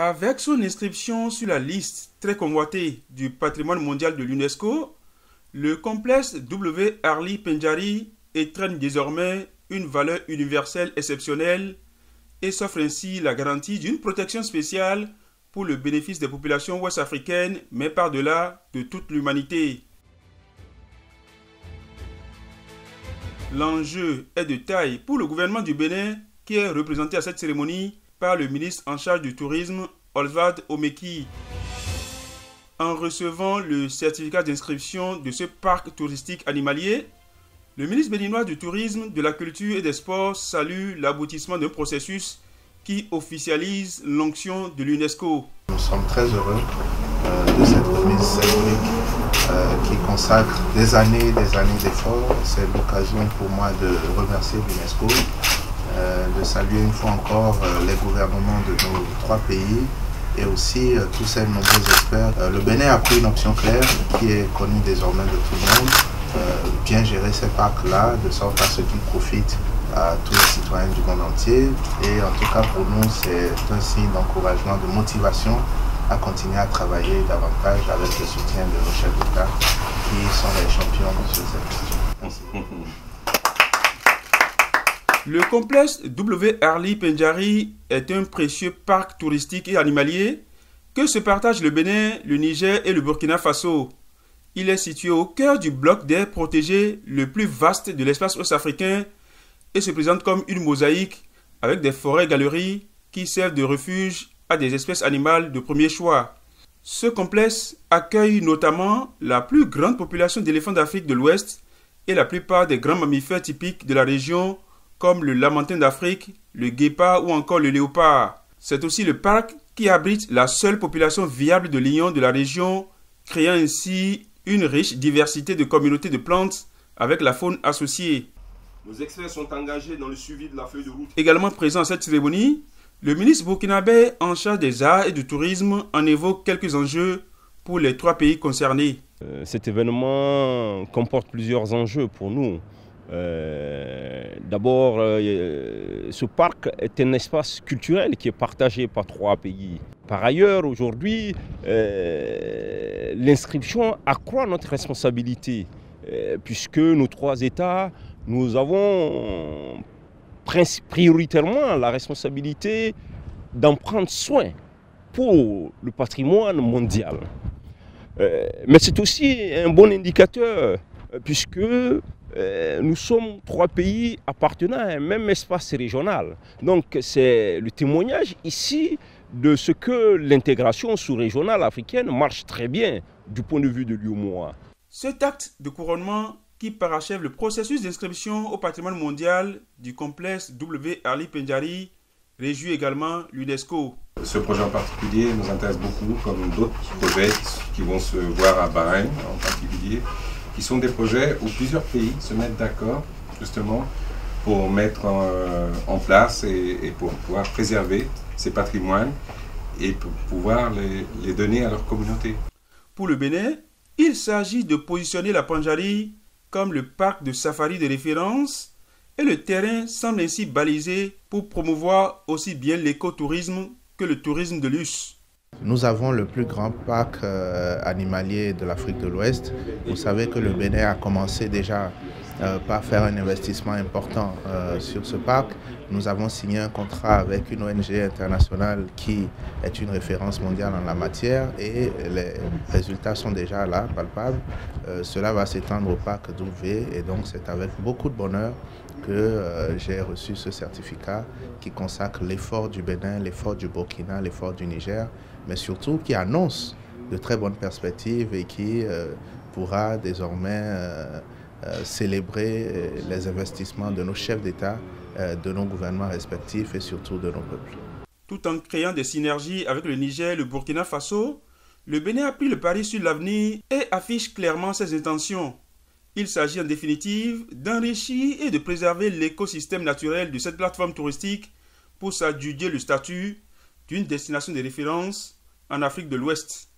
Avec son inscription sur la liste très convoitée du patrimoine mondial de l'UNESCO, le complexe W. Arli Pendjari étrenne désormais une valeur universelle exceptionnelle et s'offre ainsi la garantie d'une protection spéciale pour le bénéfice des populations ouest-africaines, mais par-delà de toute l'humanité. L'enjeu est de taille pour le gouvernement du Bénin, qui est représenté à cette cérémonie par le ministre en charge du tourisme, Oswald Omeki. En recevant le certificat d'inscription de ce parc touristique animalier, le ministre béninois du Tourisme, de la Culture et des Sports salue l'aboutissement d'un processus qui officialise l'onction de l'UNESCO. Nous sommes très heureux de cette remise symbolique qui consacre des années d'efforts. C'est l'occasion pour moi de remercier l'UNESCO, de saluer une fois encore les gouvernements de nos 3 pays et aussi tous ces nombreux experts. Le Bénin a pris une option claire qui est connue désormais de tout le monde, bien gérer ces parcs-là de sorte à ce qu'ils profitent à tous les citoyens du monde entier. Et en tout cas pour nous, c'est un signe d'encouragement, de motivation à continuer à travailler davantage avec le soutien de nos chefs d'État qui sont les champions sur cette question. Merci. Le complexe W. Arli Pendjari est un précieux parc touristique et animalier que se partagent le Bénin, le Niger et le Burkina Faso. Il est situé au cœur du bloc d'air protégé le plus vaste de l'espace ouest-africain et se présente comme une mosaïque avec des forêts-galeries qui servent de refuge à des espèces animales de premier choix. Ce complexe accueille notamment la plus grande population d'éléphants d'Afrique de l'Ouest et la plupart des grands mammifères typiques de la région comme le lamantin d'Afrique, le guépard ou encore le léopard. C'est aussi le parc qui abrite la seule population viable de lions de la région, créant ainsi une riche diversité de communautés de plantes avec la faune associée. Nos experts sont engagés dans le suivi de la feuille de route. Également présent à cette cérémonie, le ministre burkinabé en charge des arts et du tourisme en évoque quelques enjeux pour les 3 pays concernés. Cet événement comporte plusieurs enjeux pour nous. D'abord, ce parc est un espace culturel qui est partagé par 3 pays. Par ailleurs, aujourd'hui, l'inscription accroît notre responsabilité, puisque nos 3 États, nous avons prioritairement la responsabilité d'en prendre soin pour le patrimoine mondial. Mais c'est aussi un bon indicateur, puisque nous sommes 3 pays appartenant à un même espace régional. Donc c'est le témoignage ici de ce que l'intégration sous-régionale africaine marche très bien du point de vue de l'UEMOA. Cet acte de couronnement qui parachève le processus d'inscription au patrimoine mondial du complexe W. Arli Pendjari réjouit également l'UNESCO. Ce projet en particulier nous intéresse beaucoup, comme d'autres projets qui vont se voir à Bahreïn en particulier, qui sont des projets où plusieurs pays se mettent d'accord justement pour mettre en place et pour pouvoir préserver ces patrimoines et pour pouvoir les donner à leur communauté. Pour le Bénin, il s'agit de positionner la Pendjari comme le parc de safari de référence et le terrain semble ainsi balisé pour promouvoir aussi bien l'écotourisme que le tourisme de luxe. Nous avons le plus grand parc animalier de l'Afrique de l'Ouest. Vous savez que le Bénin a commencé déjà par faire un investissement important sur ce parc. Nous avons signé un contrat avec une ONG internationale qui est une référence mondiale en la matière et les résultats sont déjà là, palpables. Cela va s'étendre au parc d'Ouvé et donc c'est avec beaucoup de bonheur que j'ai reçu ce certificat qui consacre l'effort du Bénin, l'effort du Burkina, l'effort du Niger, mais surtout qui annonce de très bonnes perspectives et qui pourra désormais célébrer les investissements de nos chefs d'État, de nos gouvernements respectifs et surtout de nos peuples. Tout en créant des synergies avec le Niger et le Burkina Faso, le Bénin a pris le pari sur l'avenir et affiche clairement ses intentions. Il s'agit en définitive d'enrichir et de préserver l'écosystème naturel de cette plateforme touristique pour s'adjuger le statut d'une destination de référence en Afrique de l'Ouest.